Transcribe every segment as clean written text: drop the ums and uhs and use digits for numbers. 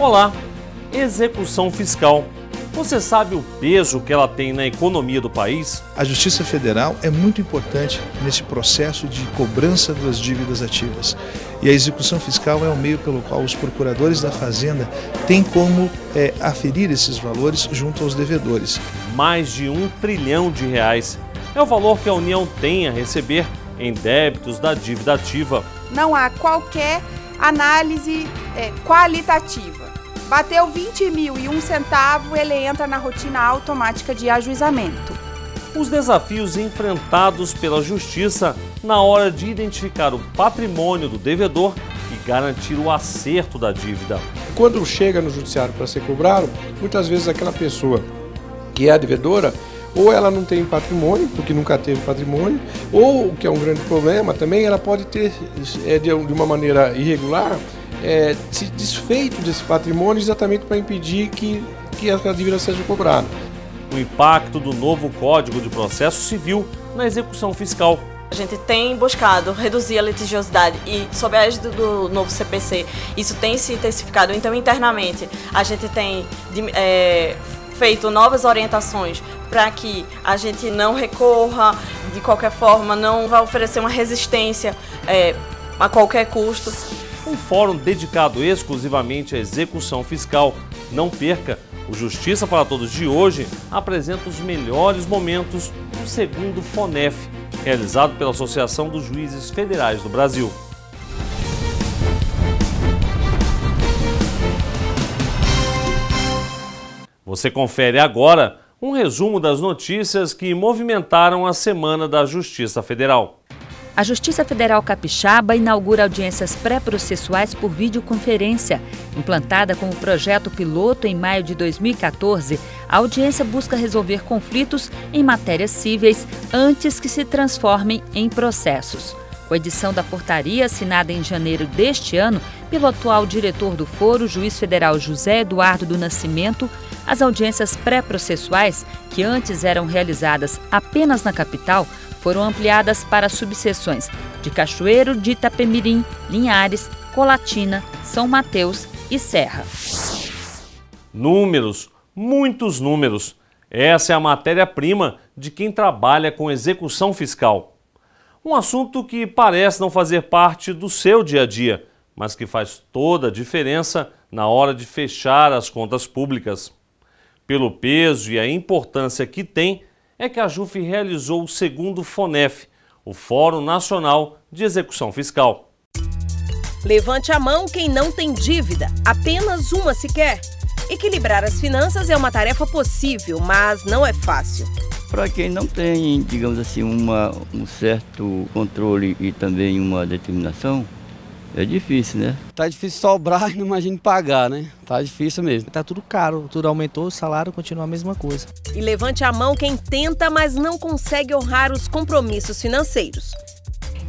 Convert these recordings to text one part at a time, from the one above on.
Olá, execução fiscal. Você sabe o peso que ela tem na economia do país? A Justiça Federal é muito importante nesse processo de cobrança das dívidas ativas. E a execução fiscal é o meio pelo qual os procuradores da Fazenda têm como aferir esses valores junto aos devedores. Mais de R$1 trilhão é o valor que a União tem a receber em débitos da dívida ativa. Não há qualquer análise qualitativa. Bateu 20.001 centavo, ele entra na rotina automática de ajuizamento. Os desafios enfrentados pela Justiça na hora de identificar o patrimônio do devedor e garantir o acerto da dívida. Quando chega no judiciário para ser cobrado, muitas vezes aquela pessoa que é a devedora, ou ela não tem patrimônio, porque nunca teve patrimônio, ou, o que é um grande problema também, ela pode ter, de uma maneira irregular, se desfeito desse patrimônio exatamente para impedir que a dívida seja cobrada. O impacto do novo Código de Processo Civil na execução fiscal. A gente tem buscado reduzir a litigiosidade e, sob a égide do novo CPC, isso tem se intensificado. Então, internamente, a gente tem feito novas orientações para que a gente não recorra de qualquer forma, não vai oferecer uma resistência a qualquer custo. Um fórum dedicado exclusivamente à execução fiscal. Não perca! O Justiça para Todos de hoje apresenta os melhores momentos do segundo FONEF, realizado pela Associação dos Juízes Federais do Brasil. Você confere agora um resumo das notícias que movimentaram a Semana da Justiça Federal. A Justiça Federal Capixaba inaugura audiências pré-processuais por videoconferência. Implantada como projeto piloto em maio de 2014, a audiência busca resolver conflitos em matérias cíveis antes que se transformem em processos. Com a edição da portaria assinada em janeiro deste ano pelo atual diretor do Foro, juiz federal José Eduardo do Nascimento, as audiências pré-processuais, que antes eram realizadas apenas na capital, foram ampliadas para subseções de Cachoeiro de Itapemirim, Linhares, Colatina, São Mateus e Serra. Números, muitos números. Essa é a matéria-prima de quem trabalha com execução fiscal. Um assunto que parece não fazer parte do seu dia a dia, mas que faz toda a diferença na hora de fechar as contas públicas. Pelo peso e a importância que tem, é que a JUF realizou o segundo FONEF, o Fórum Nacional de Execução Fiscal. Levante a mão quem não tem dívida, apenas uma sequer. Equilibrar as finanças é uma tarefa possível, mas não é fácil. Para quem não tem, digamos assim, um certo controle e também uma determinação, é difícil, né? Tá difícil sobrar e não imagino pagar, né? Tá difícil mesmo. Tá tudo caro, tudo aumentou, o salário continua a mesma coisa. E levante a mão quem tenta, mas não consegue honrar os compromissos financeiros.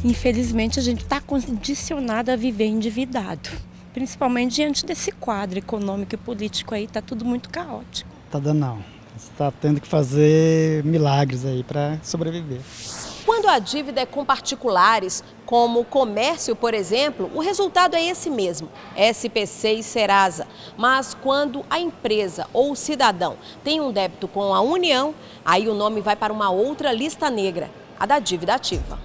Infelizmente, a gente está condicionado a viver endividado. Principalmente diante desse quadro econômico e político aí, tá tudo muito caótico. Tá dando não. Você tá tendo que fazer milagres aí para sobreviver. Quando a dívida é com particulares, como o comércio, por exemplo, o resultado é esse mesmo, SPC e Serasa. Mas quando a empresa ou o cidadão tem um débito com a União, aí o nome vai para uma outra lista negra, a da dívida ativa.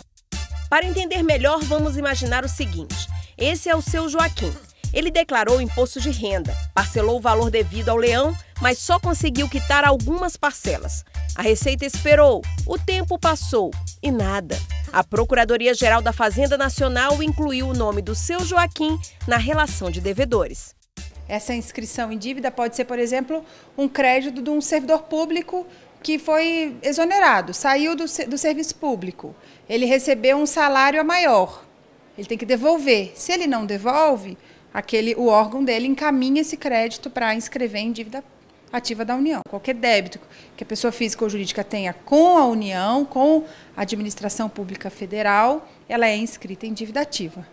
Para entender melhor, vamos imaginar o seguinte: esse é o seu Joaquim. Ele declarou o imposto de renda, parcelou o valor devido ao leão, mas só conseguiu quitar algumas parcelas. A Receita esperou, o tempo passou e nada. A Procuradoria-Geral da Fazenda Nacional incluiu o nome do seu Joaquim na relação de devedores. Essa inscrição em dívida pode ser, por exemplo, um crédito de um servidor público que foi exonerado, saiu do serviço público. Ele recebeu um salário a maior, ele tem que devolver. Se ele não devolve, o órgão dele encaminha esse crédito para inscrever em dívida ativa da União. Qualquer débito que a pessoa física ou jurídica tenha com a União, com a administração pública federal, ela é inscrita em dívida ativa.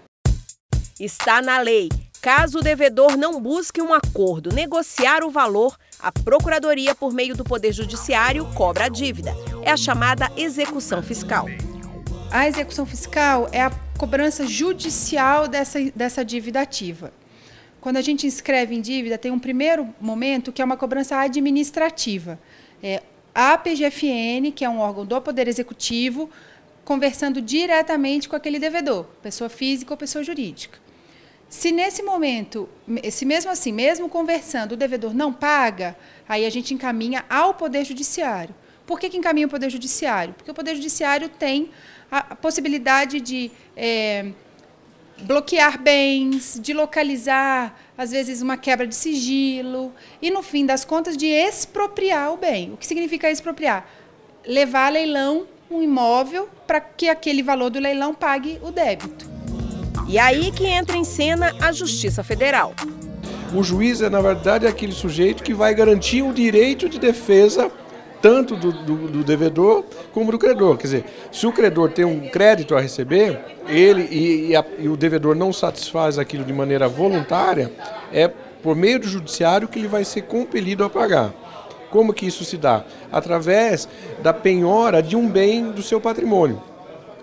Está na lei. Caso o devedor não busque um acordo, negociar o valor, a Procuradoria, por meio do Poder Judiciário, cobra a dívida. É a chamada execução fiscal. A execução fiscal é a cobrança judicial dessa dívida ativa. quando a gente inscreve em dívida, tem um primeiro momento que é uma cobrança administrativa. A PGFN, que é um órgão do Poder Executivo, conversando diretamente com aquele devedor, pessoa física ou pessoa jurídica. Se nesse momento, mesmo conversando, o devedor não paga, aí a gente encaminha ao Poder Judiciário. Por que encaminha o Poder Judiciário? Porque o Poder Judiciário tem a possibilidade de bloquear bens, de localizar, às vezes, uma quebra de sigilo e, no fim das contas, de expropriar o bem. O que significa expropriar? Levar a leilão um imóvel para que aquele valor do leilão pague o débito. E aí que entra em cena a Justiça Federal. O juiz na verdade, aquele sujeito que vai garantir o direito de defesa tanto do devedor como do credor. Quer dizer, se o credor tem um crédito a receber, ele e o devedor não satisfaz aquilo de maneira voluntária, é por meio do judiciário que ele vai ser compelido a pagar. Como que isso se dá? Através da penhora de um bem do seu patrimônio.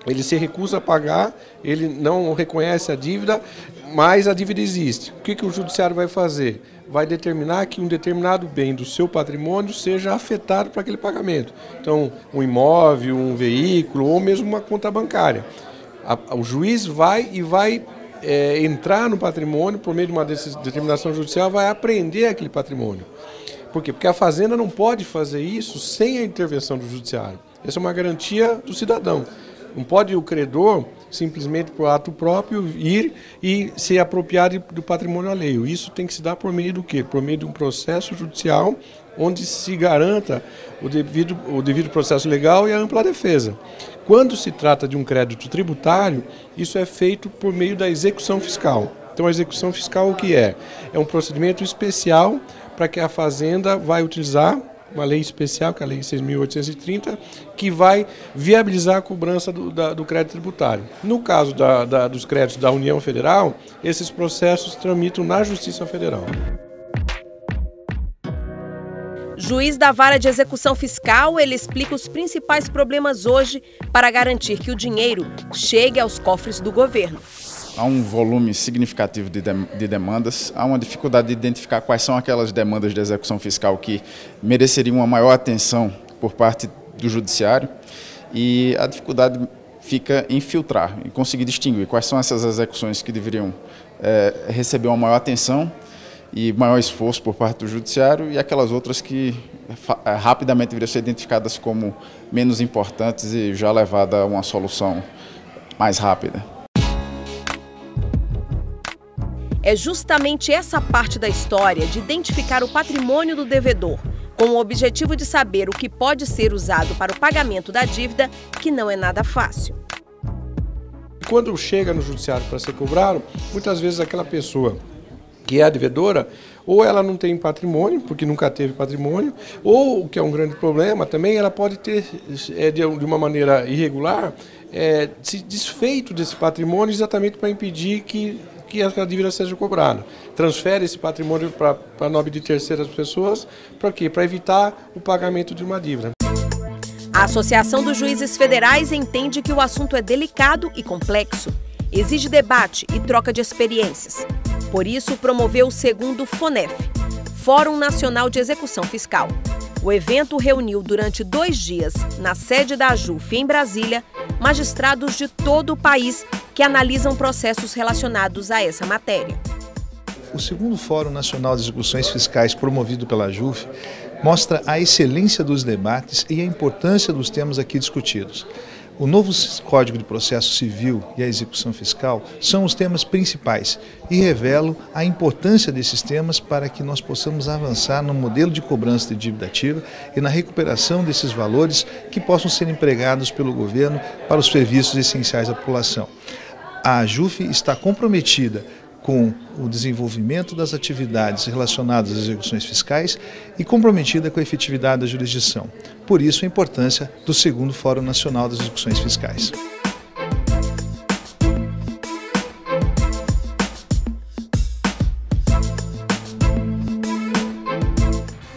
Ele se recusa a pagar, ele não reconhece a dívida, mas a dívida existe. O que o judiciário vai fazer? Vai determinar que um determinado bem do seu patrimônio seja afetado para aquele pagamento. Então, um imóvel, um veículo ou mesmo uma conta bancária. O juiz vai entrar no patrimônio, por meio de uma determinação judicial, vai apreender aquele patrimônio. Por quê? Porque a Fazenda não pode fazer isso sem a intervenção do judiciário. Essa é uma garantia do cidadão. Não pode o credor, simplesmente por ato próprio, ir e se apropriar do patrimônio alheio. Isso tem que se dar por meio do quê? Por meio de um processo judicial onde se garanta o devido processo legal e a ampla defesa. Quando se trata de um crédito tributário, isso é feito por meio da execução fiscal. Então, a execução fiscal o que é? É um procedimento especial para que a Fazenda vai utilizar uma lei especial, que é a Lei 6.830, que vai viabilizar a cobrança do crédito tributário. No caso dos créditos da União Federal, esses processos tramitam na Justiça Federal. Juiz da Vara de Execução Fiscal, ele explica os principais problemas hoje para garantir que o dinheiro chegue aos cofres do governo. Há um volume significativo de demandas, há uma dificuldade de identificar quais são aquelas demandas de execução fiscal que mereceriam uma maior atenção por parte do judiciário, e a dificuldade fica em filtrar, em conseguir distinguir quais são essas execuções que deveriam receber uma maior atenção e maior esforço por parte do judiciário, e aquelas outras que rapidamente deveriam ser identificadas como menos importantes e já levada a uma solução mais rápida. É justamente essa parte da história de identificar o patrimônio do devedor, com o objetivo de saber o que pode ser usado para o pagamento da dívida, que não é nada fácil. Quando chega no judiciário para ser cobrado, muitas vezes aquela pessoa que é a devedora, ou ela não tem patrimônio, porque nunca teve patrimônio, ou, o que é um grande problema também, ela pode ter, de uma maneira irregular, se desfeito desse patrimônio exatamente para impedir que a dívida seja cobrada. Transfere esse patrimônio para nome de terceiras pessoas, para quê? Para evitar o pagamento de uma dívida. A Associação dos Juízes Federais entende que o assunto é delicado e complexo, exige debate e troca de experiências. Por isso, promoveu o segundo FONEF, Fórum Nacional de Execução Fiscal. O evento reuniu durante 2 dias, na sede da AJUF em Brasília, magistrados de todo o país que analisam processos relacionados a essa matéria. O segundo Fórum Nacional de Execuções Fiscais, promovido pela AJUF, mostra a excelência dos debates e a importância dos temas aqui discutidos. O novo Código de Processo Civil e a execução fiscal são os temas principais e revelam a importância desses temas para que nós possamos avançar no modelo de cobrança de dívida ativa e na recuperação desses valores que possam ser empregados pelo governo para os serviços essenciais à população. A AJUF está comprometida com o desenvolvimento das atividades relacionadas às execuções fiscais e comprometida com a efetividade da jurisdição. Por isso, a importância do segundo Fórum Nacional das Execuções Fiscais.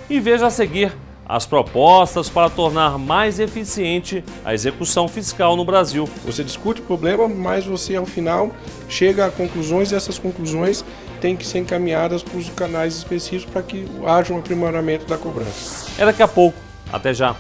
E veja a seguir as propostas para tornar mais eficiente a execução fiscal no Brasil. Você discute o problema, mas você, ao final, chega a conclusões e essas conclusões têm que ser encaminhadas para os canais específicos para que haja um aprimoramento da cobrança. É daqui a pouco. Até já.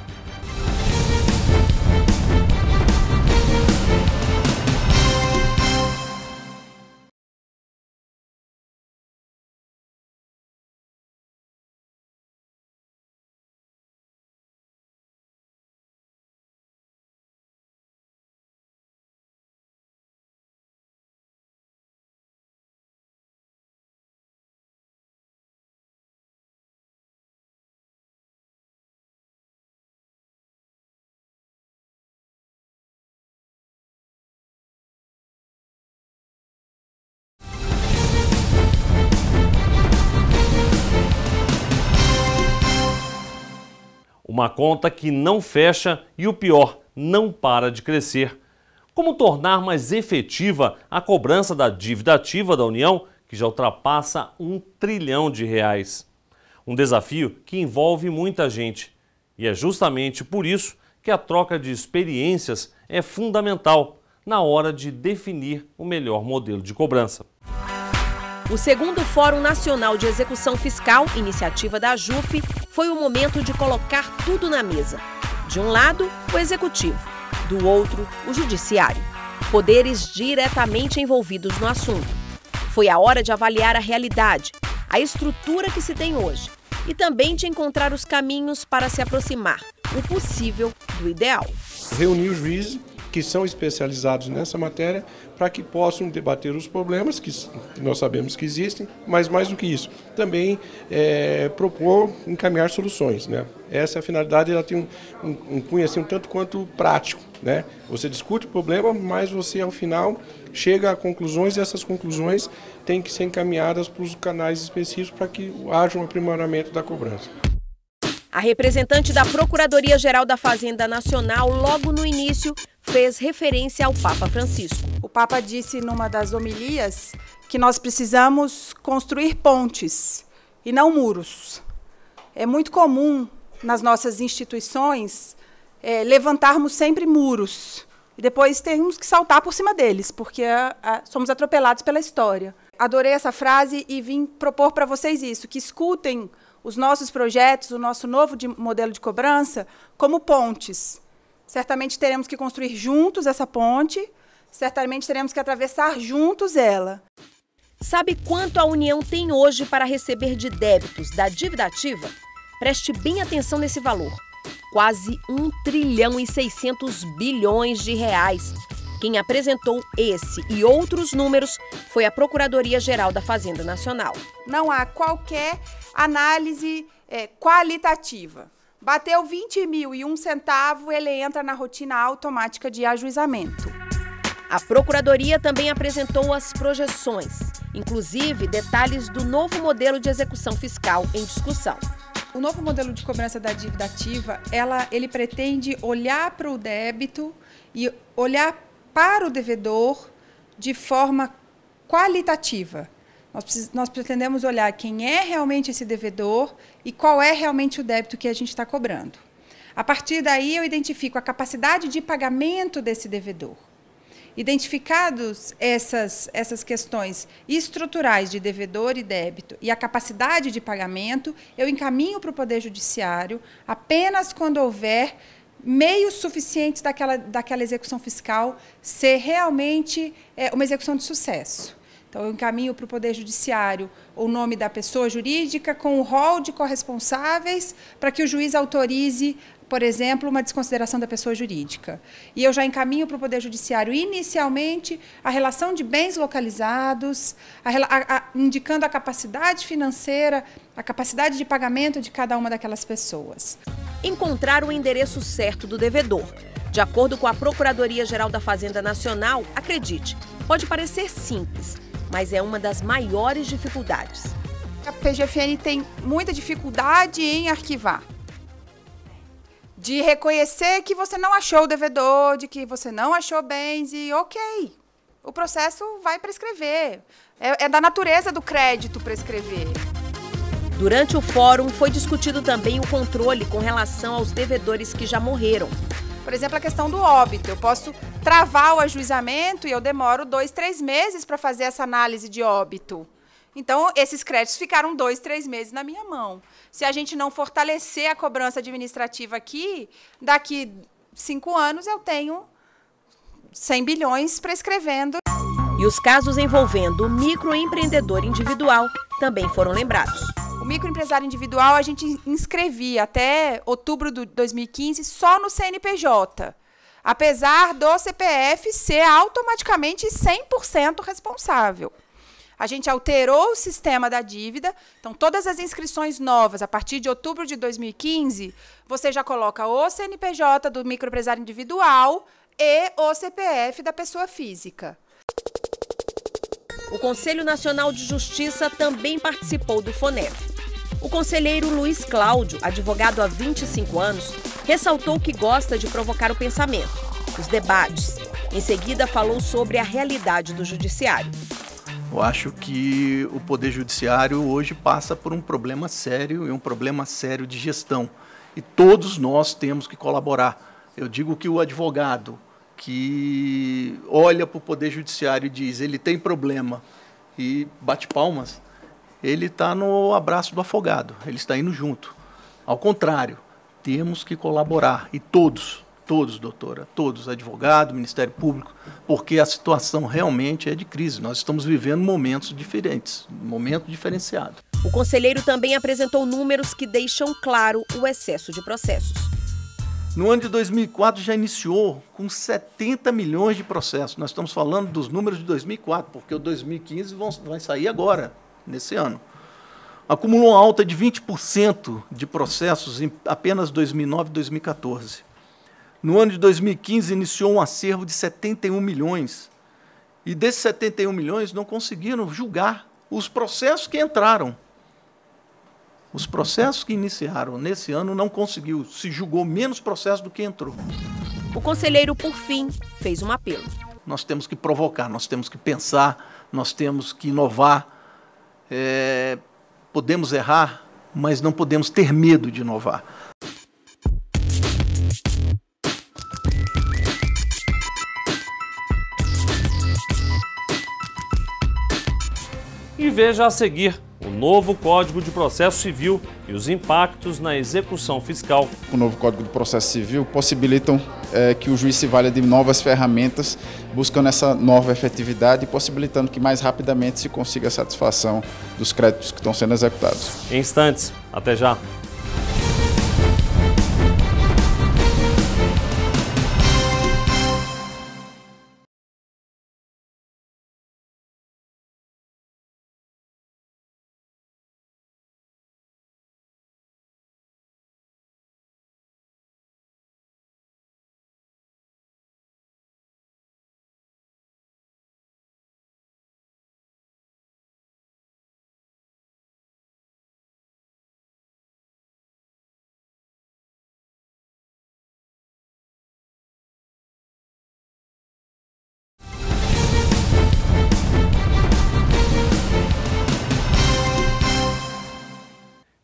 Uma conta que não fecha e o pior, não para de crescer. Como tornar mais efetiva a cobrança da dívida ativa da União, que já ultrapassa R$1 trilhão? Um desafio que envolve muita gente. E é justamente por isso que a troca de experiências é fundamental na hora de definir o melhor modelo de cobrança. O segundo Fórum Nacional de Execução Fiscal, iniciativa da AJUF, foi o momento de colocar tudo na mesa. De um lado, o Executivo, do outro, o Judiciário. Poderes diretamente envolvidos no assunto. Foi a hora de avaliar a realidade, a estrutura que se tem hoje e também de encontrar os caminhos para se aproximar, o possível do ideal. Reunir os juízes que são especializados nessa matéria para que possam debater os problemas que nós sabemos que existem, mas mais do que isso, também propor, encaminhar soluções, né? Essa é a finalidade, ela tem um cunho assim, um tanto quanto prático, né? Você discute o problema, mas você ao final chega a conclusões e essas conclusões têm que ser encaminhadas para os canais específicos para que haja um aprimoramento da cobrança. A representante da Procuradoria-Geral da Fazenda Nacional, logo no início, fez referência ao Papa Francisco. O Papa disse numa das homilias que nós precisamos construir pontes e não muros. É muito comum nas nossas instituições levantarmos sempre muros e depois termos que saltar por cima deles, porque somos atropelados pela história. Adorei essa frase e vim propor para vocês isso, que escutem os nossos projetos, o nosso novo modelo de cobrança, como pontes. Certamente teremos que construir juntos essa ponte, certamente teremos que atravessar juntos ela. Sabe quanto a União tem hoje para receber de débitos da dívida ativa? Preste bem atenção nesse valor. Quase R$1 trilhão e 600 bilhões de reais. Quem apresentou esse e outros números foi a Procuradoria-Geral da Fazenda Nacional. Não há qualquer análise qualitativa. Bateu 20.001 centavo, ele entra na rotina automática de ajuizamento. A Procuradoria também apresentou as projeções, inclusive detalhes do novo modelo de execução fiscal em discussão. O novo modelo de cobrança da dívida ativa, ele pretende olhar para o débito e olhar para o devedor de forma qualitativa. Nós pretendemos olhar quem é realmente esse devedor e qual é realmente o débito que a gente está cobrando. A partir daí, eu identifico a capacidade de pagamento desse devedor. Identificados essas questões estruturais de devedor e débito e a capacidade de pagamento, eu encaminho para o Poder Judiciário apenas quando houver meios suficientes daquela execução fiscal ser realmente uma execução de sucesso. Então, eu encaminho para o Poder Judiciário o nome da pessoa jurídica com o rol de corresponsáveis para que o juiz autorize, por exemplo, uma desconsideração da pessoa jurídica. E eu já encaminho para o Poder Judiciário, inicialmente, a relação de bens localizados, indicando a capacidade financeira, a capacidade de pagamento de cada uma daquelas pessoas. Encontrar o endereço certo do devedor. De acordo com a Procuradoria-Geral da Fazenda Nacional, acredite, pode parecer simples, mas é uma das maiores dificuldades. A PGFN tem muita dificuldade em arquivar. De reconhecer que você não achou o devedor, de que você não achou bens e ok, o processo vai prescrever. É da natureza do crédito prescrever. Durante o fórum foi discutido também o controle com relação aos devedores que já morreram. Por exemplo, a questão do óbito. Eu posso travar o ajuizamento e eu demoro 2, 3 meses para fazer essa análise de óbito. Então, esses créditos ficaram 2, 3 meses na minha mão. Se a gente não fortalecer a cobrança administrativa aqui, daqui 5 anos eu tenho 100 bilhões prescrevendo. E os casos envolvendo o microempreendedor individual também foram lembrados. O microempresário individual a gente inscrevia até outubro de 2015 só no CNPJ, apesar do CPF ser automaticamente 100% responsável. A gente alterou o sistema da dívida, então todas as inscrições novas, a partir de outubro de 2015, você já coloca o CNPJ do microempresário individual e o CPF da pessoa física. O Conselho Nacional de Justiça também participou do FONEV. O conselheiro Luiz Cláudio, advogado há 25 anos, ressaltou que gosta de provocar o pensamento, os debates. Em seguida, falou sobre a realidade do judiciário. Eu acho que o Poder Judiciário hoje passa por um problema sério e um problema sério de gestão. E todos nós temos que colaborar. Eu digo que o advogado que olha para o Poder Judiciário e diz ele tem problema e bate palmas, ele está no abraço do afogado, ele está indo junto. Ao contrário, temos que colaborar, e todos, doutora, todos, advogado, Ministério Público, porque a situação realmente é de crise. Nós estamos vivendo momentos diferentes, um momento diferenciado. O conselheiro também apresentou números que deixam claro o excesso de processos. No ano de 2004 já iniciou com 70 milhões de processos. Nós estamos falando dos números de 2004, porque o 2015 vai sair agora, nesse ano. Acumulou uma alta de 20% de processos em apenas 2009 e 2014. No ano de 2015 iniciou um acervo de 71 milhões. E desses 71 milhões não conseguiram julgar os processos que entraram. Os processos que iniciaram nesse ano não conseguiu, se julgou menos processos do que entrou. O conselheiro, por fim, fez um apelo. Nós temos que provocar, nós temos que pensar, nós temos que inovar. Podemos errar, mas não podemos ter medo de inovar. E veja a seguir o novo Código de Processo Civil e os impactos na execução fiscal. O novo Código de Processo Civil possibilitam que o juiz se valha de novas ferramentas, buscando essa nova efetividade e possibilitando que mais rapidamente se consiga a satisfação dos créditos que estão sendo executados. Em instantes, até já.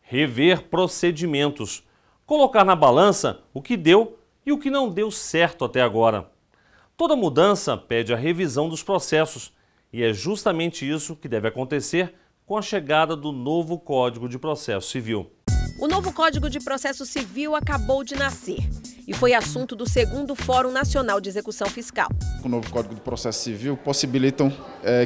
Rever procedimentos, colocar na balança o que deu e o que não deu certo até agora. Toda mudança pede a revisão dos processos e é justamente isso que deve acontecer com a chegada do novo Código de Processo Civil. O novo Código de Processo Civil acabou de nascer e foi assunto do 2º Fórum Nacional de Execução Fiscal. O novo Código de Processo Civil possibilitam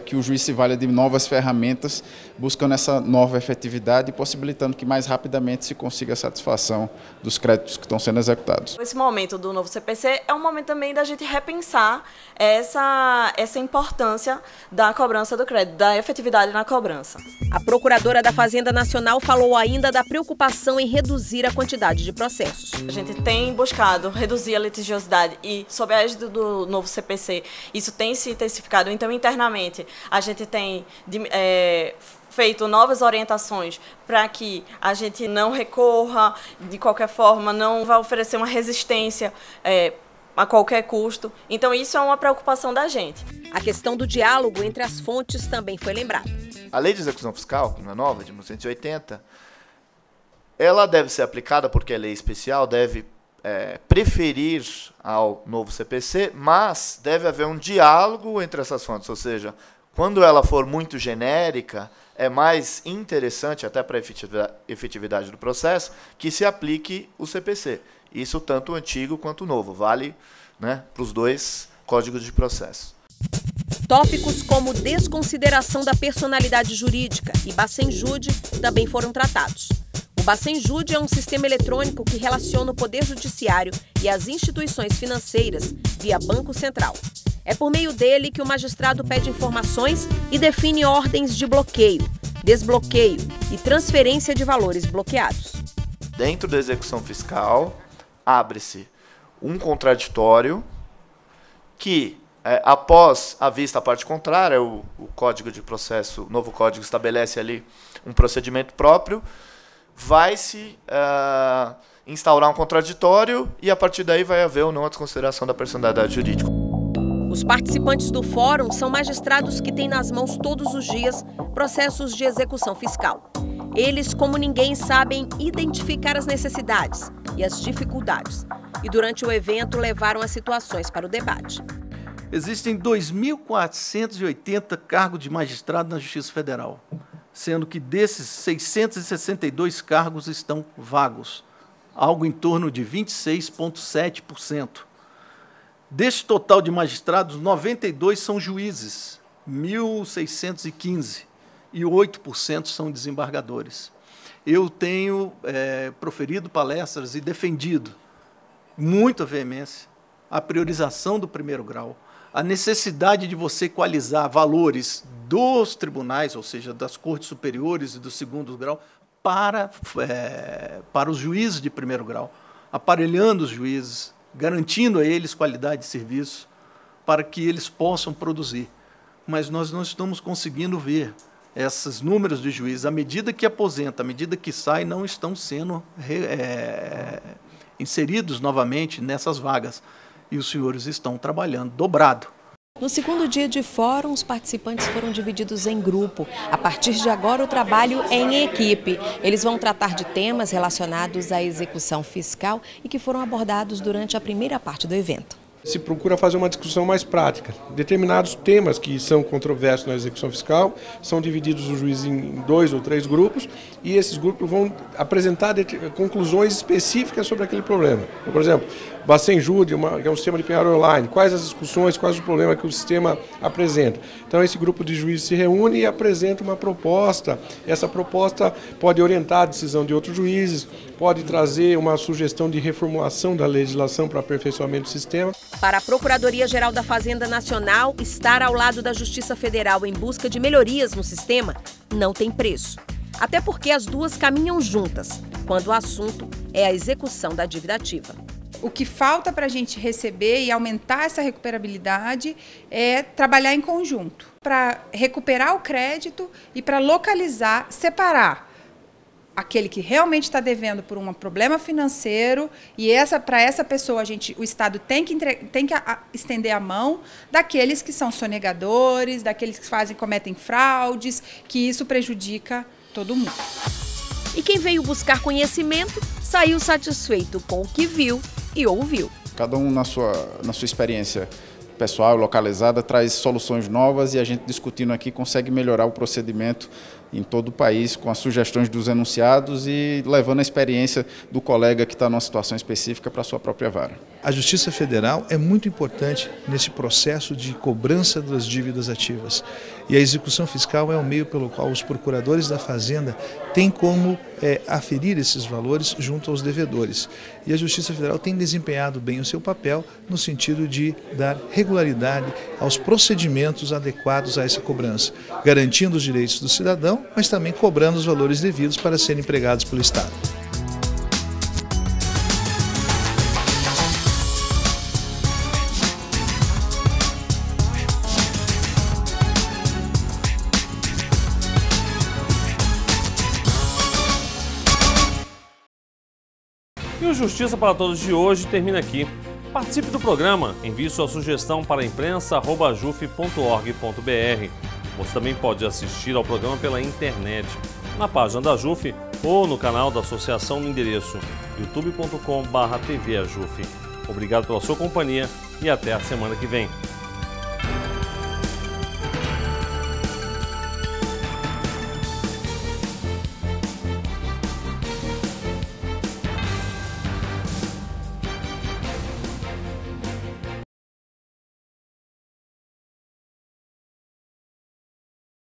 que o juiz se valha de novas ferramentas, buscando essa nova efetividade e possibilitando que mais rapidamente se consiga a satisfação dos créditos que estão sendo executados. Esse momento do novo CPC é um momento também da gente repensar essa importância da cobrança do crédito, da efetividade na cobrança. A Procuradora da Fazenda Nacional falou ainda da preocupação em reduzir a quantidade de processos. A gente tem buscado reduzir a litigiosidade e, sob a égide do novo CPC, isso tem se intensificado. Então, internamente, a gente tem feito novas orientações para que a gente não recorra de qualquer forma, não vai oferecer uma resistência a qualquer custo. Então, isso é uma preocupação da gente. A questão do diálogo entre as fontes também foi lembrada. A Lei de Execução Fiscal, que não é nova, de 1980, ela deve ser aplicada porque é lei especial, deve preferir ao novo CPC, mas deve haver um diálogo entre essas fontes, ou seja, Quando ela for muito genérica, é mais interessante, até para a efetividade do processo, que se aplique o CPC. Isso tanto o antigo quanto o novo. Vale, né, para os dois códigos de processo. Tópicos como desconsideração da personalidade jurídica e Bacenjude também foram tratados. O Bacenjude é um sistema eletrônico que relaciona o Poder Judiciário e as instituições financeiras via Banco Central. É por meio dele que o magistrado pede informações e define ordens de bloqueio, desbloqueio e transferência de valores bloqueados. Dentro da execução fiscal, abre-se um contraditório que, após a vista à parte contrária, o Código de Processo, o novo Código estabelece ali um procedimento próprio, vai-se instaurar um contraditório e a partir daí vai haver ou não a desconsideração da personalidade jurídica. Os participantes do fórum são magistrados que têm nas mãos todos os dias processos de execução fiscal. Eles, como ninguém, sabem identificar as necessidades e as dificuldades e durante o evento levaram as situações para o debate. Existem 2.480 cargos de magistrado na Justiça Federal, sendo que desses 662 cargos estão vagos, algo em torno de 26,7%. Deste total de magistrados, 92 são juízes, 1.615, e 8% são desembargadores. Eu tenho proferido palestras e defendido, muita veemência, a priorização do primeiro grau, a necessidade de você equalizar valores dos tribunais, ou seja, das cortes superiores e do segundo grau, para os juízes de primeiro grau, aparelhando os juízes, garantindo a eles qualidade de serviço, para que eles possam produzir. Mas nós não estamos conseguindo ver esses números de juízes, à medida que aposenta, à medida que sai, não estão sendo inseridos novamente nessas vagas. E os senhores estão trabalhando dobrado. No segundo dia de fórum, os participantes foram divididos em grupo. A partir de agora, o trabalho é em equipe. Eles vão tratar de temas relacionados à execução fiscal e que foram abordados durante a primeira parte do evento. Se procura fazer uma discussão mais prática. Determinados temas que são controversos na execução fiscal são divididos os juízes em 2 ou 3 grupos e esses grupos vão apresentar conclusões específicas sobre aquele problema. Por exemplo, Bacenjude, que é um sistema de penhora online, quais as discussões, quais os problemas que o sistema apresenta. Então esse grupo de juízes se reúne e apresenta uma proposta. Essa proposta pode orientar a decisão de outros juízes, pode trazer uma sugestão de reformulação da legislação para aperfeiçoamento do sistema. Para a Procuradoria-Geral da Fazenda Nacional, estar ao lado da Justiça Federal em busca de melhorias no sistema não tem preço. Até porque as duas caminham juntas, quando o assunto é a execução da dívida ativa. O que falta para a gente receber e aumentar essa recuperabilidade é trabalhar em conjunto, para recuperar o crédito e para localizar, separar aquele que realmente está devendo por um problema financeiro e para essa pessoa o Estado tem que estender a mão daqueles que são sonegadores, daqueles que cometem fraudes, que isso prejudica todo mundo. E quem veio buscar conhecimento saiu satisfeito com o que viu e ouviu. Cada um na sua experiência pessoal, localizada, traz soluções novas e a gente discutindo aqui consegue melhorar o procedimento em todo o país com as sugestões dos enunciados e levando a experiência do colega que está numa situação específica para a sua própria vara. A Justiça Federal é muito importante nesse processo de cobrança das dívidas ativas. E a execução fiscal é o meio pelo qual os procuradores da Fazenda têm como aferir esses valores junto aos devedores. E a Justiça Federal tem desempenhado bem o seu papel no sentido de dar regularidade aos procedimentos adequados a essa cobrança, garantindo os direitos do cidadão, mas também cobrando os valores devidos para serem empregados pelo Estado. E o Justiça para Todos de hoje termina aqui. Participe do programa, envie sua sugestão para imprensa@juf.org.br. Você também pode assistir ao programa pela internet, na página da JUF ou no canal da associação no endereço youtube.com/tvajuf. Obrigado pela sua companhia e até a semana que vem.